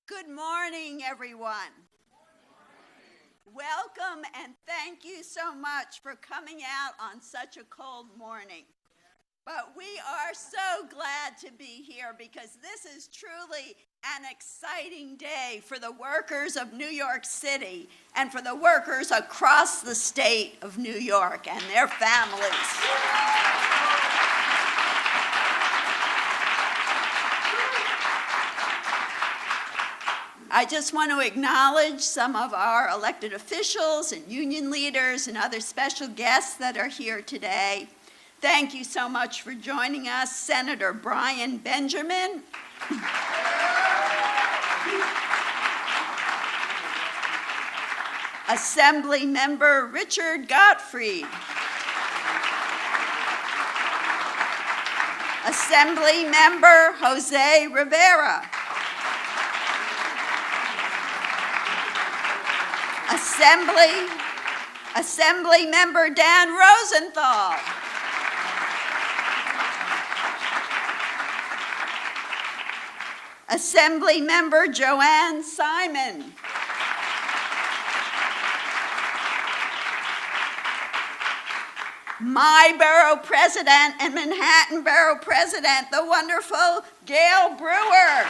Good morning, everyone. Welcome and thank you so much for coming out on such a cold morning. But we are so glad to be here because this is truly an exciting day for the workers of New York City and for the workers across the state of New York and their families. I just want to acknowledge some of our elected officials and union leaders and other special guests that are here today. Thank you so much for joining us, Senator Brian Benjamin. Assembly Member Richard Gottfried. Assembly Member Jose Rivera. Assembly Member Dan Rosenthal. Assembly Member Joanne Simon. My borough president and Manhattan Borough President, the wonderful Gail Brewer.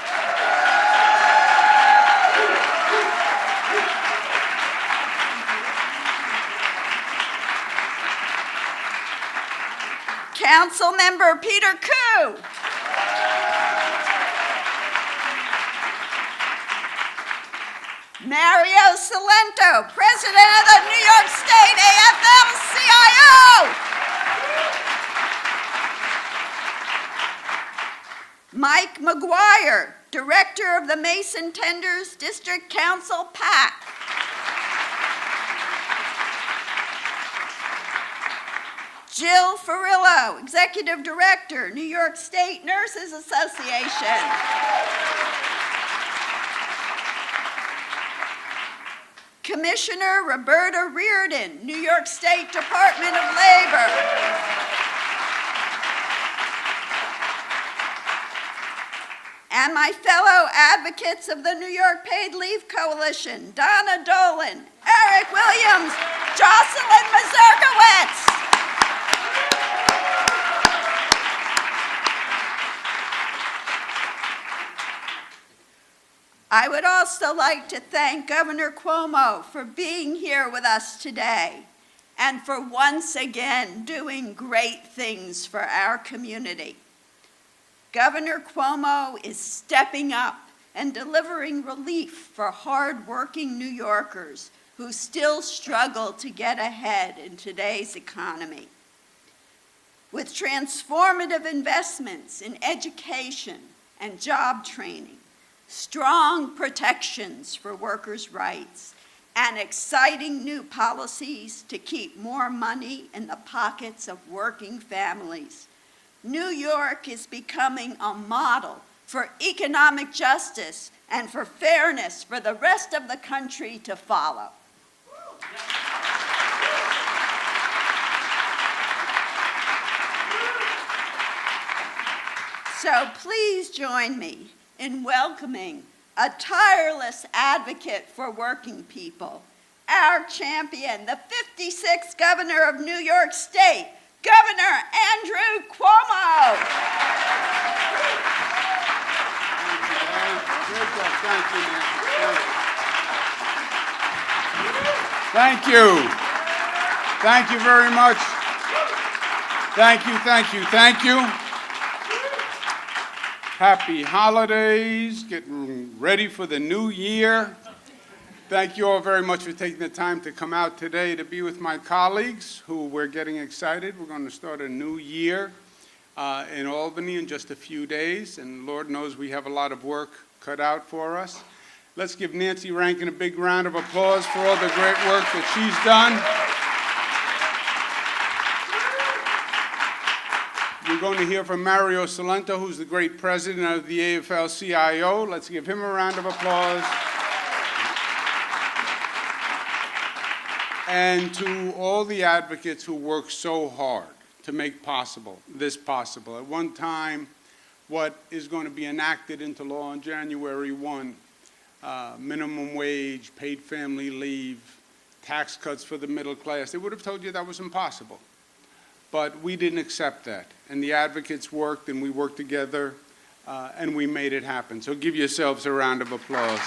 Council Member Peter Koo. Mario Salento, President of the New York State AFL-CIO. Mike McGuire, Director of the Mason Tenders District Council PAC. Jill Farillo, Executive Director, New York State Nurses Association. Commissioner Roberta Reardon, New York State Department of Labor. And my fellow advocates of the New York Paid Leave Coalition, Donna Dolan, Eric Williams, Jocelyn Mazurkowitz. I would also like to thank Governor Cuomo for being here with us today and for once again doing great things for our community. Governor Cuomo is stepping up and delivering relief for hard-working New Yorkers who still struggle to get ahead in today's economy. With transformative investments in education and job training, strong protections for workers' rights, and exciting new policies to keep more money in the pockets of working families, New York is becoming a model for economic justice and for fairness for the rest of the country to follow. So please join me in welcoming a tireless advocate for working people, our champion, the 56th Governor of New York State, Governor Andrew Cuomo. Thank you. Thank you very much. Thank you, thank you, thank you. Happy holidays, getting ready for the new year. Thank you all very much for taking the time to come out today to be with my colleagues who we're getting excited. We're going to start a new year in Albany in just a few days, and Lord knows we have a lot of work cut out for us. Let's give Nancy Rankin a big round of applause for all the great work that she's done. We're going to hear from Mario Salento, who's the great president of the AFL-CIO. Let's give him a round of applause. And to all the advocates who work so hard to make this possible. At one time, what is going to be enacted into law on January 1 minimum wage, paid family leave, tax cuts for the middle class. They would have told you that was impossible. But we didn't accept that. And the advocates worked, and we worked together, and we made it happen. So give yourselves a round of applause.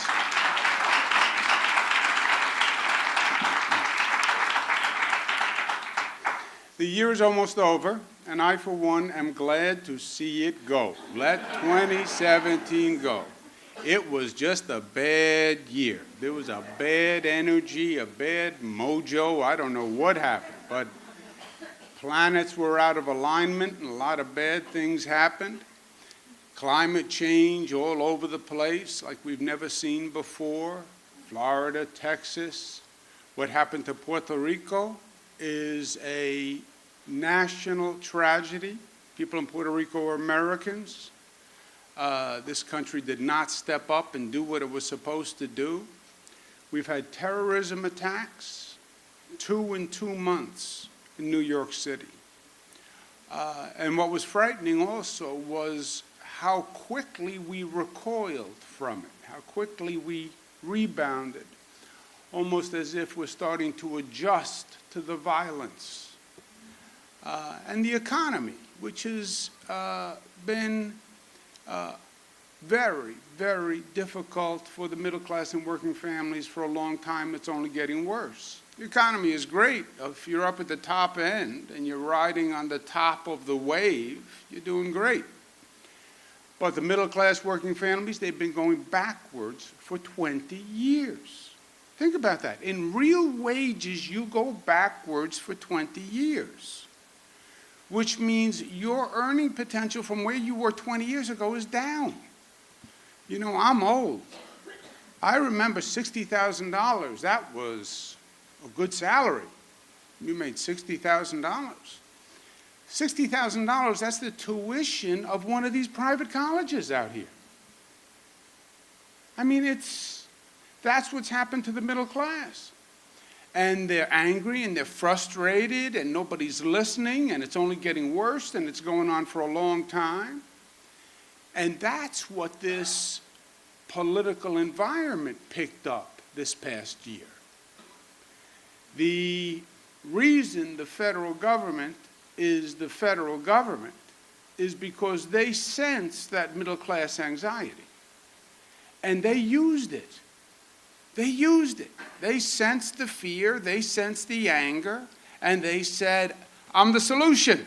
The year is almost over, and I, for one, am glad to see it go. Let 2017 go. It was just a bad year. There was a bad energy, a bad mojo. I don't know what happened, but planets were out of alignment, and a lot of bad things happened. Climate change all over the place like we've never seen before. Florida, Texas. What happened to Puerto Rico is a national tragedy. People in Puerto Rico are Americans. This country did not step up and do what it was supposed to do. We've had terrorism attacks, 2 in 2 months in New York City. And what was frightening also was how quickly we recoiled from it, how quickly we rebounded, almost as if we're starting to adjust to the violence. And the economy, which has been very, very difficult for the middle class and working families for a long time. It's only getting worse. The economy is great. If you're up at the top end and you're riding on the top of the wave, you're doing great. But the middle class working families, they've been going backwards for 20 years. Think about that. In real wages, you go backwards for 20 years, which means your earning potential from where you were 20 years ago is down. You know, I'm old. I remember $60,000. That was a good salary. You made $60,000. $60,000, that's the tuition of one of these private colleges out here. I mean, that's what's happened to the middle class. And they're angry and they're frustrated and nobody's listening and it's only getting worse and it's going on for a long time. And that's what this political environment picked up this past year. The reason the federal government is the federal government is because they sensed that middle class anxiety. And they used it. They used it. They sensed the fear, they sensed the anger, and they said, I'm the solution.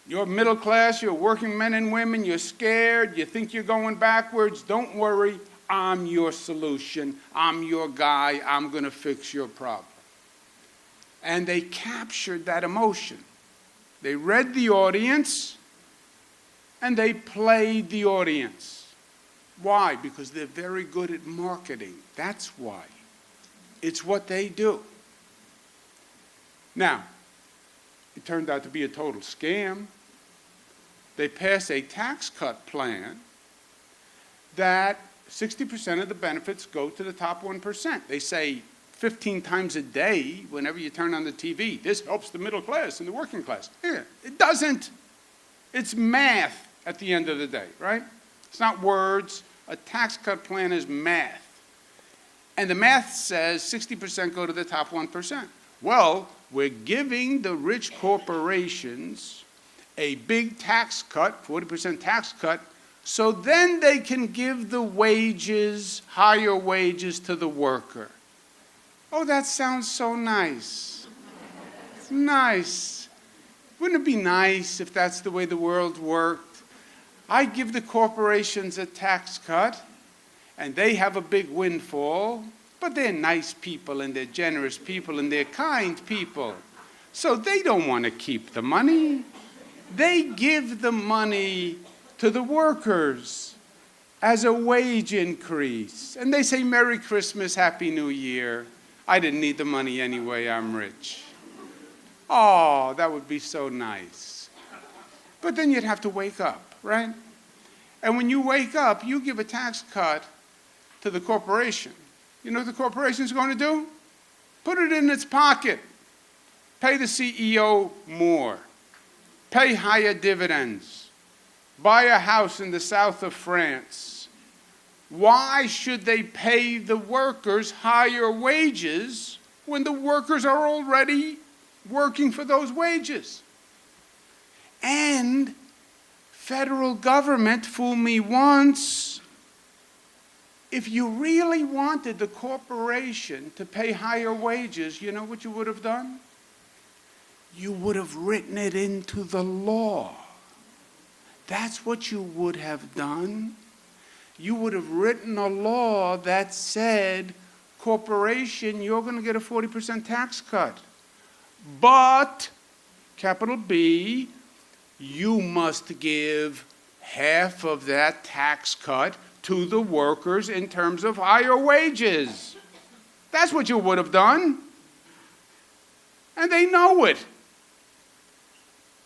You're middle class, you're working men and women, you're scared, you think you're going backwards. Don't worry, I'm your solution. I'm your guy. I'm going to fix your problem. And they captured that emotion. They read the audience, and they played the audience. Why? Because they're very good at marketing. That's why. It's what they do. Now, it turned out to be a total scam. They passed a tax cut plan that 60% of the benefits go to the top 1%. They say 15 times a day, whenever you turn on the TV, this helps the middle class and the working class. Yeah, it doesn't. It's math at the end of the day, right? It's not words. A tax cut plan is math. And the math says 60% go to the top 1%. Well, we're giving the rich corporations a big tax cut, 40% tax cut, so then they can give the wages, higher wages to the worker. Oh, that sounds so nice. It's nice. Wouldn't it be nice if that's the way the world worked? I give the corporations a tax cut, and they have a big windfall, but they're nice people, and they're generous people, and they're kind people. So they don't want to keep the money. They give the money to the workers as a wage increase. And they say, Merry Christmas, Happy New Year. I didn't need the money anyway, I'm rich. Oh, that would be so nice. But then you'd have to wake up, right? And when you wake up, you give a tax cut to the corporation. You know what the corporation's going to do? Put it in its pocket. Pay the CEO more. Pay higher dividends. Buy a house in the south of France. Why should they pay the workers higher wages when the workers are already working for those wages? And federal government, fool me once, if you really wanted the corporation to pay higher wages, you know what you would have done? You would have written it into the law. That's what you would have done. You would have written a law that said, corporation, you're going to get a 40% tax cut. But, capital B, you must give half of that tax cut to the workers in terms of higher wages. That's what you would have done. And they know it.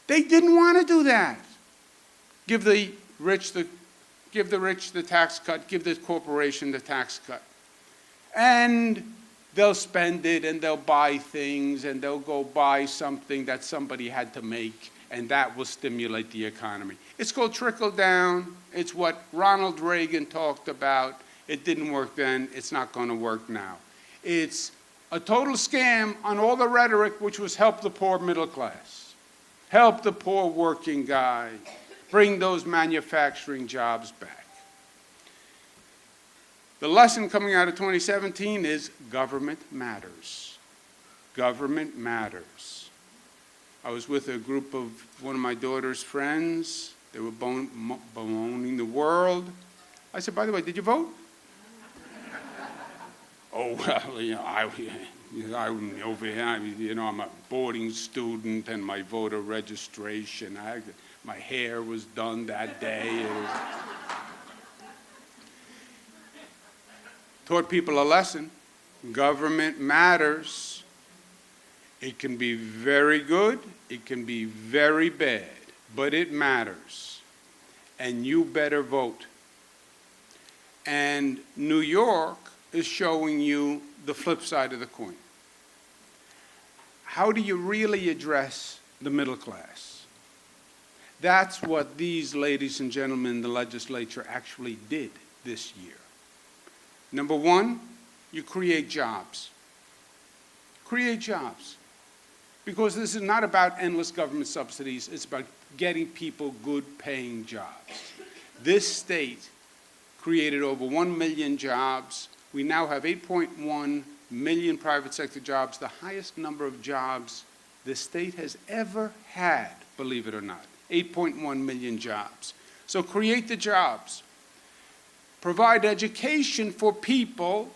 They didn't want to do that. Give the rich the tax cut, give the corporation the tax cut. And they'll spend it and they'll buy things and they'll go buy something that somebody had to make, and that will stimulate the economy. It's called trickle down. It's what Ronald Reagan talked about. It didn't work then. It's not going to work now. It's a total scam on all the rhetoric, which was help the poor middle class, help the poor working guy, bring those manufacturing jobs back. The lesson coming out of 2017 is government matters. Government matters. I was with a group of one of my daughter's friends. They were bemoaning the world. I said, by the way, did you vote? Oh, well, I'm over here, I'm a boarding student and my voter registration. My hair was done that day. Taught people a lesson. Government matters. It can be very good. It can be very bad. But it matters. And you better vote. And New York is showing you the flip side of the coin. How do you really address the middle class? That's what these ladies and gentlemen in the legislature actually did this year. Number one, you create jobs. Create jobs. Because this is not about endless government subsidies, it's about getting people good paying jobs. This state created over 1 million jobs. We now have 8.1 million private sector jobs, the highest number of jobs the state has ever had, believe it or not. 8.1 million jobs. So create the jobs. Provide education for people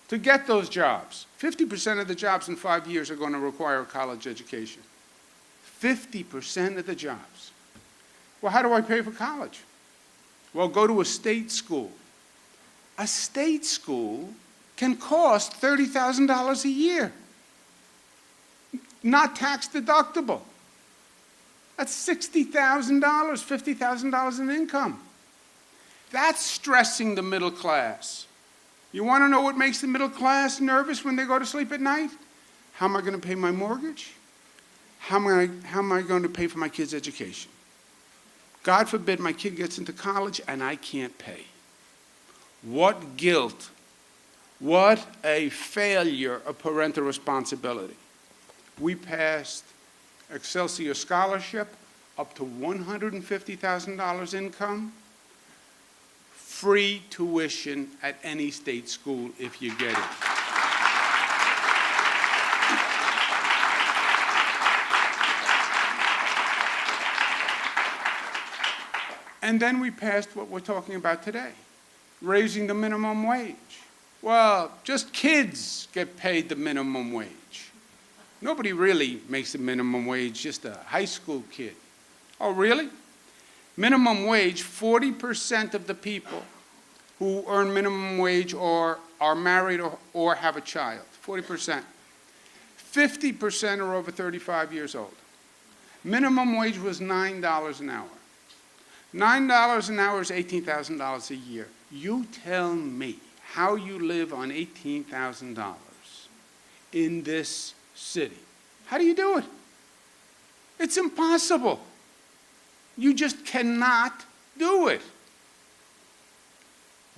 to get those jobs. 50% of the jobs in 5 years are going to require a college education. 50% of the jobs. Well, how do I pay for college? Well, go to a state school. A state school can cost $30,000 a year. Not tax deductible. That's $60,000, $50,000 in income. That's stressing the middle class. You want to know what makes the middle class nervous when they go to sleep at night? How am I going to pay my mortgage? How am I going to pay for my kid's education? God forbid my kid gets into college and I can't pay. What guilt, what a failure of parental responsibility. We passed Excelsior Scholarship up to $150,000 income, free tuition at any state school if you get it. And then we passed what we're talking about today, raising the minimum wage. Well, just kids get paid the minimum wage. Nobody really makes the minimum wage, just a high school kid. Oh, really? Minimum wage, 40% of the people who earn minimum wage or are married or have a child, 40%. 50% are over 35 years old. Minimum wage was $9 an hour. $9 an hour is $18,000 a year. You tell me how you live on $18,000 in this city. How do you do it? It's impossible. You just cannot do it.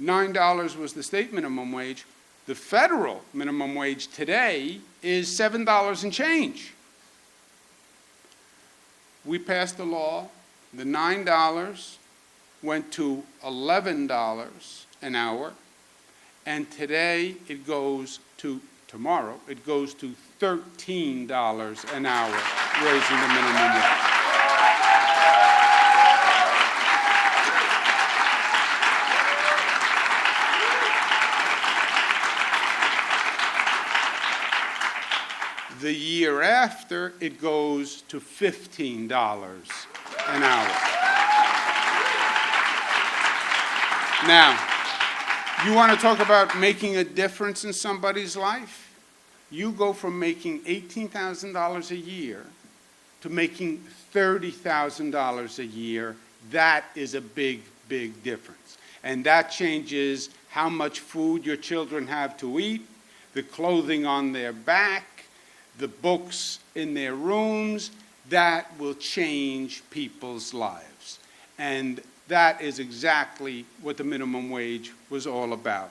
$9 was the state minimum wage. The federal minimum wage today is $7 and change. We passed a law. The $9 went to $11 an hour, and today it goes to, tomorrow, it goes to $13 an hour, raising the minimum wage. The year after, it goes to $15 an hour. Now, you want to talk about making a difference in somebody's life? You go from making $18,000 a year to making $30,000 a year. That is a big, big difference. And that changes how much food your children have to eat, the clothing on their back, the books in their rooms. That will change people's lives. And that is exactly what the minimum wage was all about.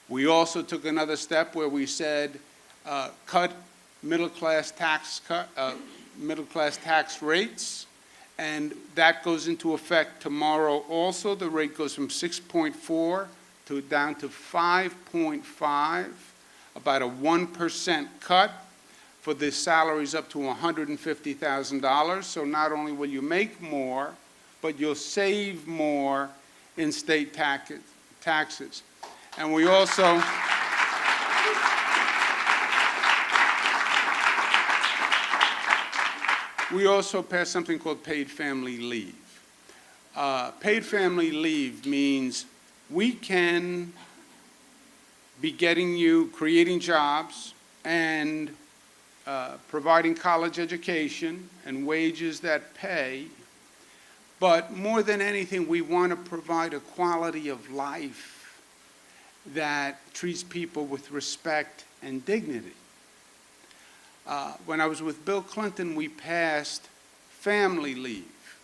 We also took another step where we said, cut middle-class tax rates, and that goes into effect tomorrow also. The rate goes from 6.4 down to 5.5, about a 1% cut for the salaries up to $150,000. So not only will you make more, but you'll save more in state taxes. And we also passed something called paid family leave. Paid family leave means we can be creating jobs and providing college education and wages that pay. But more than anything, we want to provide a quality of life that treats people with respect and dignity. When I was with Bill Clinton, we passed family leave,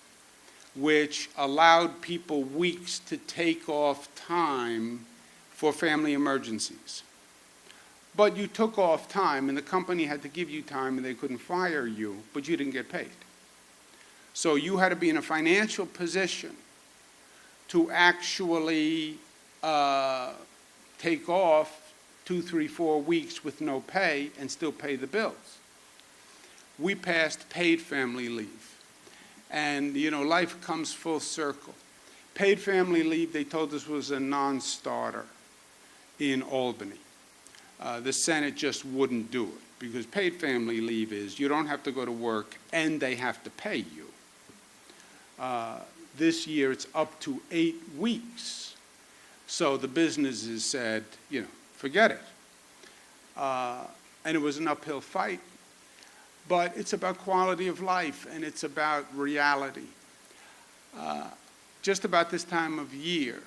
which allowed people weeks to take off time for family emergencies. But you took off time, and the company had to give you time, and they couldn't fire you, but you didn't get paid. So you had to be in a financial position to actually take off 2, 3, 4 weeks with no pay and still pay the bills. We passed paid family leave. And, life comes full circle. Paid family leave, they told us, was a non-starter in Albany. The Senate just wouldn't do it, because paid family leave is you don't have to go to work and they have to pay you. This year it's up to 8 weeks. So the businesses said, forget it. And it was an uphill fight. But it's about quality of life, and it's about reality. Just about this time of year,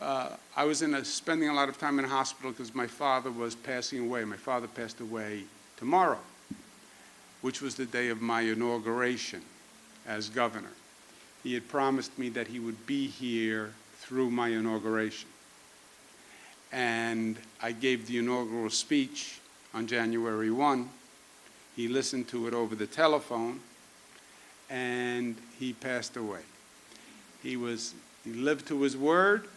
I was spending a lot of time in a hospital because my father was passing away. My father passed away tomorrow, which was the day of my inauguration as governor. He had promised me that he would be here through my inauguration. And I gave the inaugural speech on January 1. He listened to it over the telephone, and he passed away. He lived to his word.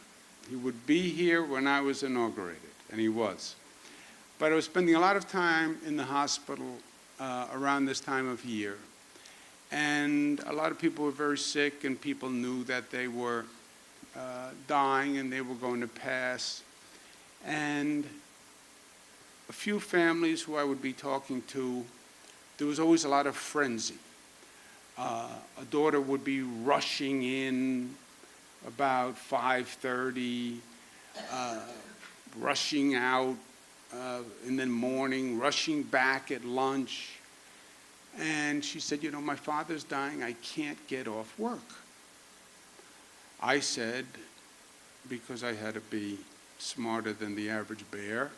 He would be here when I was inaugurated, and he was. But I was spending a lot of time in the hospital around this time of year. And a lot of people were very sick, and people knew that they were dying and they were going to pass. And a few families who I would be talking to, there was always a lot of frenzy. A daughter would be rushing in about 5:30, rushing out in the morning, rushing back at lunch. And she said, my father's dying, I can't get off work. I said, because I had to be smarter than the average bear,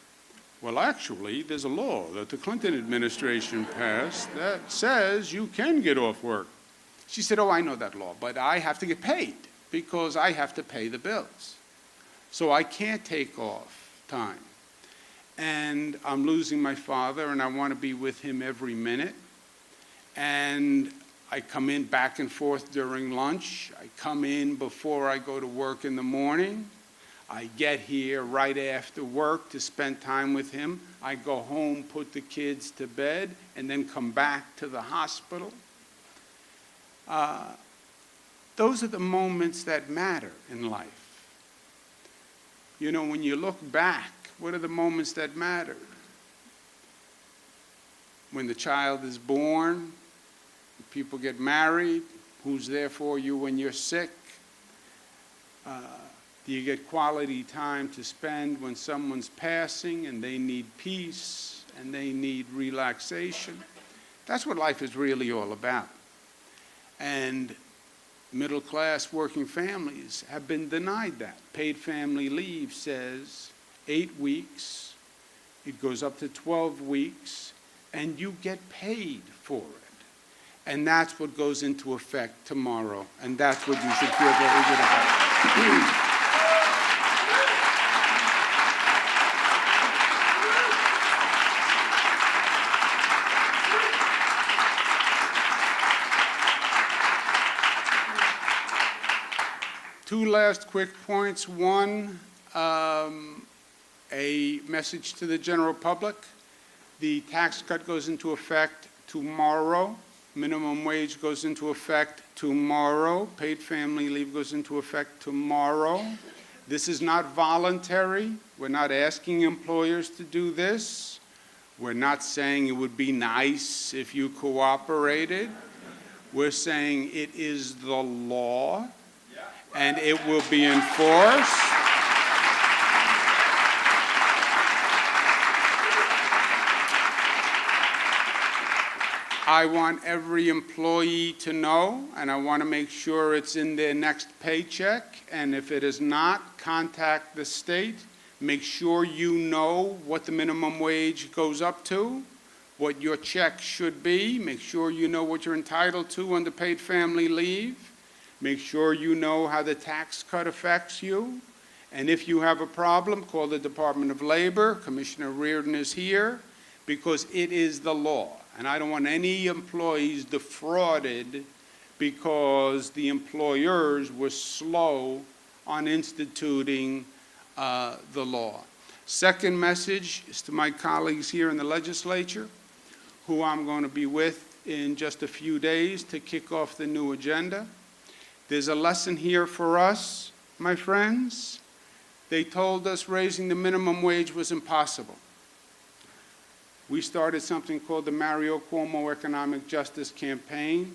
well, actually, there's a law that the Clinton administration passed that says you can get off work. She said, I know that law, but I have to get paid because I have to pay the bills. So I can't take off time. And I'm losing my father, and I want to be with him every minute. And I come in back and forth during lunch. I come in before I go to work in the morning. I get here right after work to spend time with him. I go home, put the kids to bed, and then come back to the hospital. Those are the moments that matter in life. You know, when you look back, what are the moments that matter? When the child is born, people get married, who's there for you when you're sick? Do you get quality time to spend when someone's passing and they need peace and they need relaxation? That's what life is really all about. And middle-class working families have been denied that. Paid family leave says 8 weeks, it goes up to 12 weeks, and you get paid for it. And that's what goes into effect tomorrow, and that's what you should feel very good about. Two last quick points. One, a message to the general public. The tax cut goes into effect tomorrow. Minimum wage goes into effect tomorrow. Paid family leave goes into effect tomorrow. This is not voluntary. We're not asking employers to do this. We're not saying it would be nice if you cooperated. We're saying it is the law, and it will be enforced. I want every employee to know, and I want to make sure it's in their next paycheck. And if it is not, contact the state. Make sure you know what the minimum wage goes up to, what your check should be. Make sure you know what you're entitled to under paid family leave. Make sure you know how the tax cut affects you. And if you have a problem, call the Department of Labor. Commissioner Reardon is here, because it is the law. And I don't want any employees defrauded because the employers were slow on instituting the law. Second message is to my colleagues here in the legislature, who I'm going to be with in just a few days to kick off the new agenda. There's a lesson here for us, my friends. They told us raising the minimum wage was impossible. We started something called the Mario Cuomo Economic Justice Campaign.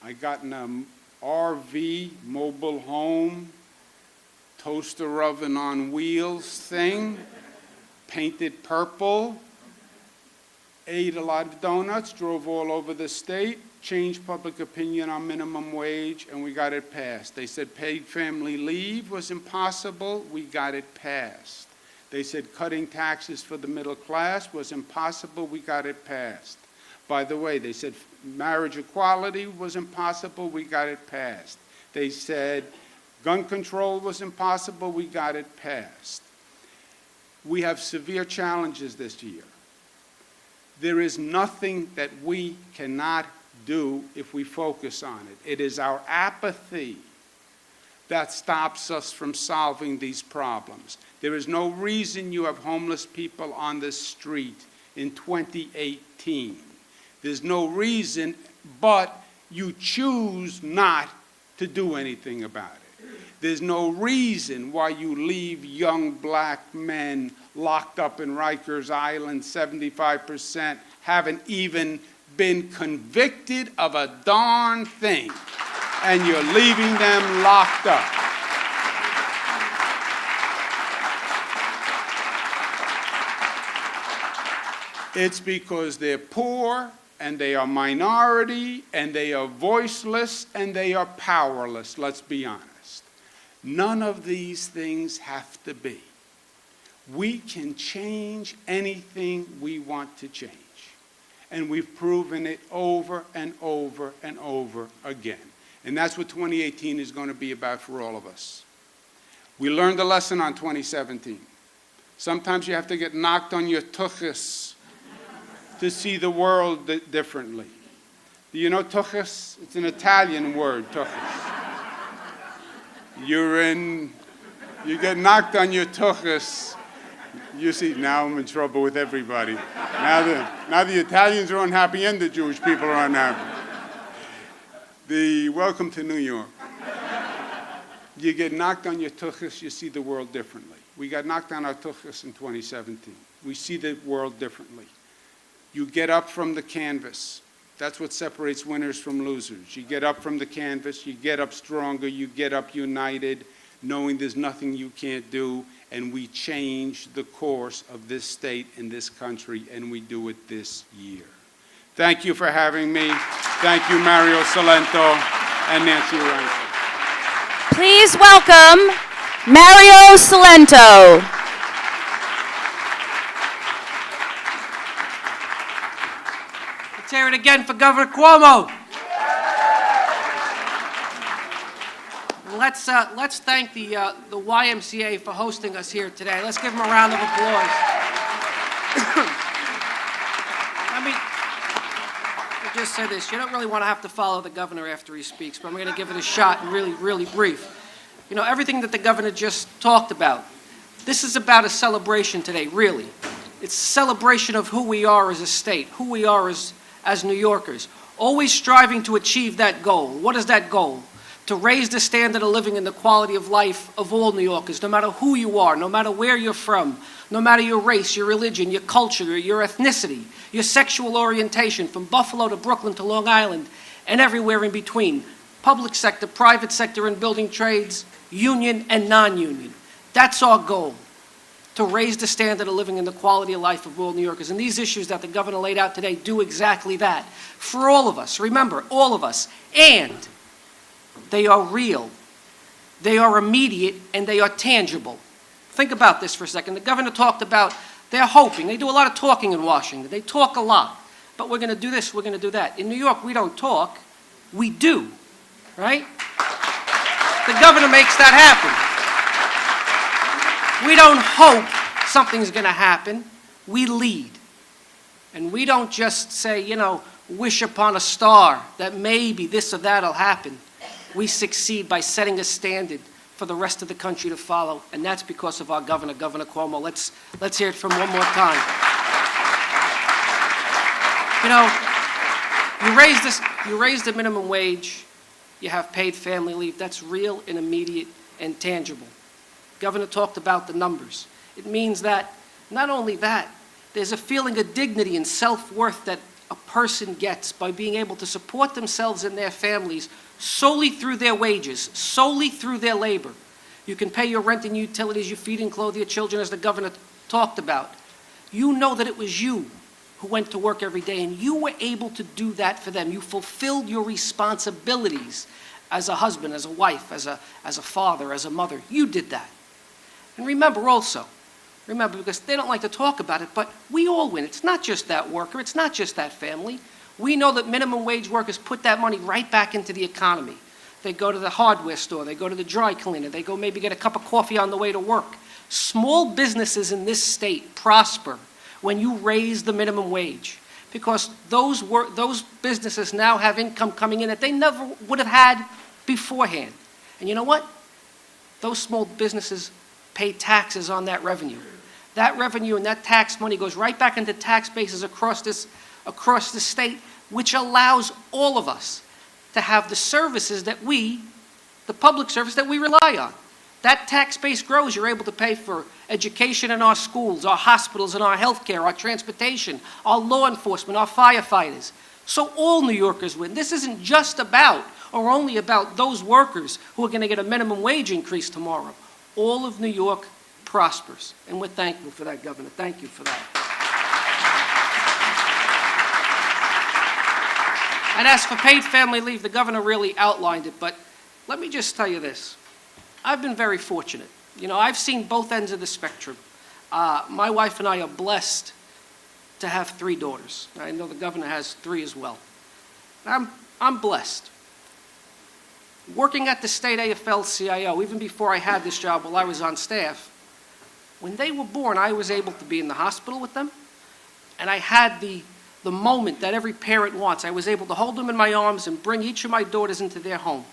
I got in an RV, mobile home, toaster oven on wheels thing, painted purple, ate a lot of donuts, drove all over the state, changed public opinion on minimum wage, and we got it passed. They said paid family leave was impossible. We got it passed. They said cutting taxes for the middle class was impossible. We got it passed. By the way, they said marriage equality was impossible. We got it passed. They said gun control was impossible. We got it passed. We have severe challenges this year. There is nothing that we cannot do if we focus on it. It is our apathy that stops us from solving these problems. There is no reason you have homeless people on the street in 2018. There's no reason, but you choose not to do anything about it. There's no reason why you leave young black men locked up in Rikers Island. 75% haven't even been convicted of a darn thing, and you're leaving them locked up. It's because they're poor, and they are minority, and they are voiceless, and they are powerless, let's be honest. None of these things have to be. We can change anything we want to change. And we've proven it over and over and over again. And that's what 2018 is going to be about for all of us. We learned a lesson on 2017. Sometimes you have to get knocked on your tuchus to see the world differently. Do you know tuchus? It's an Italian word, tuchus. You get knocked on your tuchus. You see, now I'm in trouble with everybody. Now the Italians are unhappy and the Jewish people are unhappy. Welcome to New York. You get knocked on your tuchus, you see the world differently. We got knocked on our tuchus in 2017. We see the world differently. You get up from the canvas. That's what separates winners from losers. You get up from the canvas, you get up stronger, you get up united, knowing there's nothing you can't do, and we change the course of this state and this country, and we do it this year. Thank you for having me. Thank you, Mario Salento and Nancy Rankin. Please welcome Mario Salento. Let's hear it again for Governor Cuomo. Let's thank the YMCA for hosting us here today. Let's give them a round of applause. Let me just say this. You don't really want to have to follow the governor after he speaks, but I'm going to give it a shot and really brief. You know, everything that the governor just talked about, this is about a celebration today, really. It's a celebration of who we are as a state, who we are as New Yorkers, always striving to achieve that goal. What is that goal? To raise the standard of living and the quality of life of all New Yorkers, no matter who you are, no matter where you're from, no matter your race, your religion, your culture, your ethnicity, your sexual orientation, from Buffalo to Brooklyn to Long Island, and everywhere in between. Public sector, private sector, and building trades, union and non-union. That's our goal, to raise the standard of living and the quality of life of all New Yorkers. And these issues that the governor laid out today do exactly that. For all of us, remember, all of us. And they are real, they are immediate, and they are tangible. Think about this for a second. The governor talked about they're hoping. They do a lot of talking in Washington. They talk a lot. But we're going to do this, we're going to do that. In New York, we don't talk, we do, right? The governor makes that happen. We don't hope something's going to happen. We lead. And we don't just say, you know, wish upon a star that maybe this or that will happen. We succeed by setting a standard for the rest of the country to follow, and that's because of our governor, Governor Cuomo. Let's hear it from one more time. You know, you raise the minimum wage, you have paid family leave. That's real and immediate and tangible. Governor talked about the numbers. It means that, not only that, there's a feeling of dignity and self-worth that a person gets by being able to support themselves and their families solely through their wages, solely through their labor. You can pay your rent and utilities, you feed and clothe your children, as the governor talked about. You know that it was you who went to work every day, and you were able to do that for them. You fulfilled your responsibilities as a husband, as a wife, as a father, as a mother. You did that. And remember, because they don't like to talk about it, but we all win. It's not just that worker, it's not just that family. We know that minimum wage workers put that money right back into the economy. They go to the hardware store, they go to the dry cleaner, they go maybe get a cup of coffee on the way to work. Small businesses in this state prosper when you raise the minimum wage, because those businesses now have income coming in that they never would have had beforehand. And you know what? Those small businesses pay taxes on that revenue. That revenue and that tax money goes right back into tax bases across the state, which allows all of us to have the services that the public service that we rely on. That tax base grows, you're able to pay for education in our schools, our hospitals, and our healthcare, our transportation, our law enforcement, our firefighters. So all New Yorkers win. This isn't just about or only about those workers who are going to get a minimum wage increase tomorrow. All of New York prospers. And we're thankful for that, Governor. Thank you for that. And as for paid family leave, the governor really outlined it, but let me just tell you this. I've been very fortunate. You know, I've seen both ends of the spectrum. My wife and I are blessed to have 3 daughters. I know the governor has 3 as well. I'm blessed. Working at the state AFL-CIO, even before I had this job while I was on staff, when they were born, I was able to be in the hospital with them, and I had the moment that every parent wants. I was able to hold them in my arms and bring each of my daughters into their home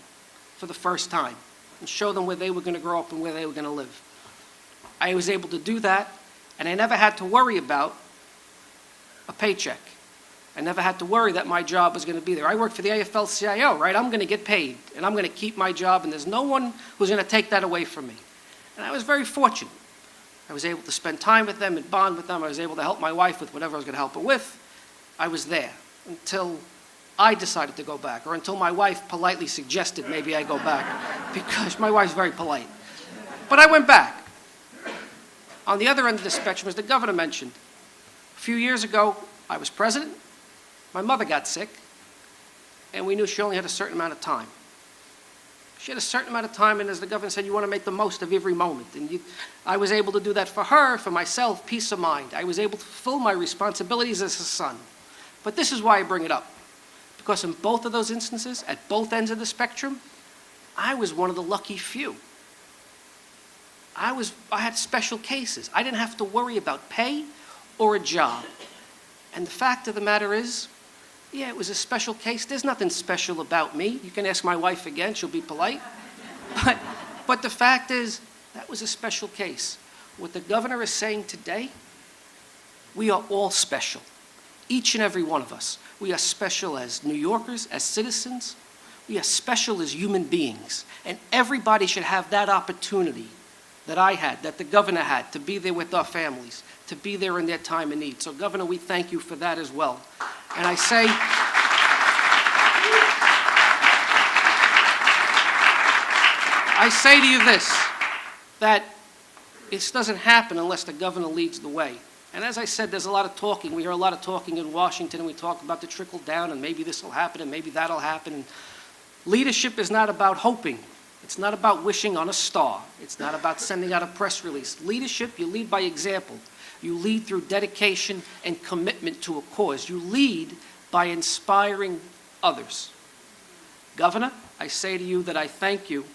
for the first time and show them where they were going to grow up and where they were going to live. I was able to do that, and I never had to worry about a paycheck. I never had to worry that my job was going to be there. I worked for the AFL-CIO, right? I'm going to get paid, and I'm going to keep my job, and there's no one who's going to take that away from me. And I was very fortunate. I was able to spend time with them and bond with them. I was able to help my wife with whatever I was going to help her with. I was there until I decided to go back, or until my wife politely suggested maybe I go back, because my wife's very polite. But I went back. On the other end of the spectrum, as the governor mentioned, a few years ago, I was president. My mother got sick, and we knew she only had a certain amount of time. She had a certain amount of time, and as the governor said, you want to make the most of every moment. And I was able to do that for her, for myself, peace of mind. I was able to fulfill my responsibilities as a son. But this is why I bring it up. Because in both of those instances, at both ends of the spectrum, I was one of the lucky few. I had special cases. I didn't have to worry about pay or a job. And the fact of the matter is, yeah, it was a special case. There's nothing special about me. You can ask my wife again. She'll be polite. But the fact is, that was a special case. What the governor is saying today, we are all special. Each and every one of us. We are special as New Yorkers, as citizens. We are special as human beings. And everybody should have that opportunity that I had, that the governor had, to be there with our families, to be there in their time of need. So, Governor, we thank you for that as well. And I say to you this, that this doesn't happen unless the governor leads the way. And as I said, there's a lot of talking. We hear a lot of talking in Washington, and we talk about the trickle down, and maybe this will happen, and maybe that'll happen. And leadership is not about hoping. It's not about wishing on a star. It's not about sending out a press release. Leadership, you lead by example. You lead through dedication and commitment to a cause. You lead by inspiring others. Governor, I say to you that I thank you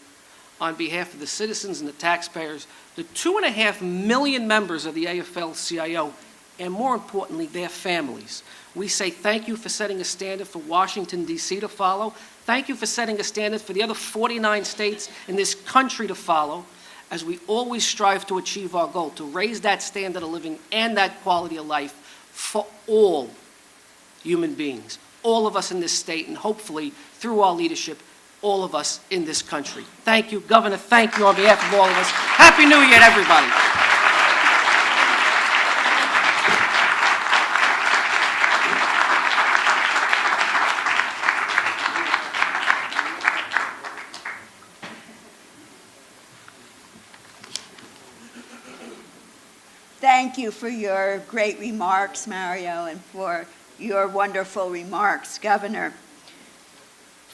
on behalf of the citizens and the taxpayers, the 2.5 million members of the AFL-CIO, and more importantly, their families. We say thank you for setting a standard for Washington, D.C. to follow. Thank you for setting a standard for the other 49 states in this country to follow, as we always strive to achieve our goal, to raise that standard of living and that quality of life for all human beings, all of us in this state, and hopefully, through our leadership, all of us in this country. Thank you, Governor. Thank you on behalf of all of us. Happy New Year to everybody. Thank you for your great remarks, Mario, and for your wonderful remarks, Governor.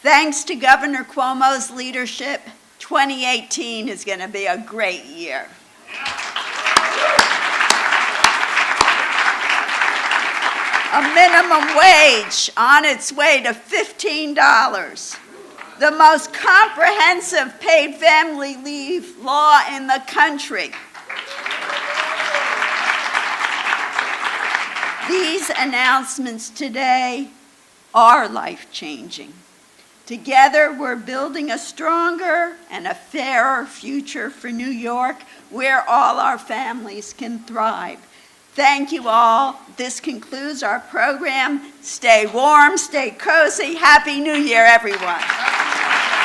Thanks to Governor Cuomo's leadership, 2018 is going to be a great year. A minimum wage on its way to $15. The most comprehensive paid family leave law in the country. These announcements today are life-changing. Together, we're building a stronger and a fairer future for New York, where all our families can thrive. Thank you all. This concludes our program. Stay warm, stay cozy. Happy New Year, everyone.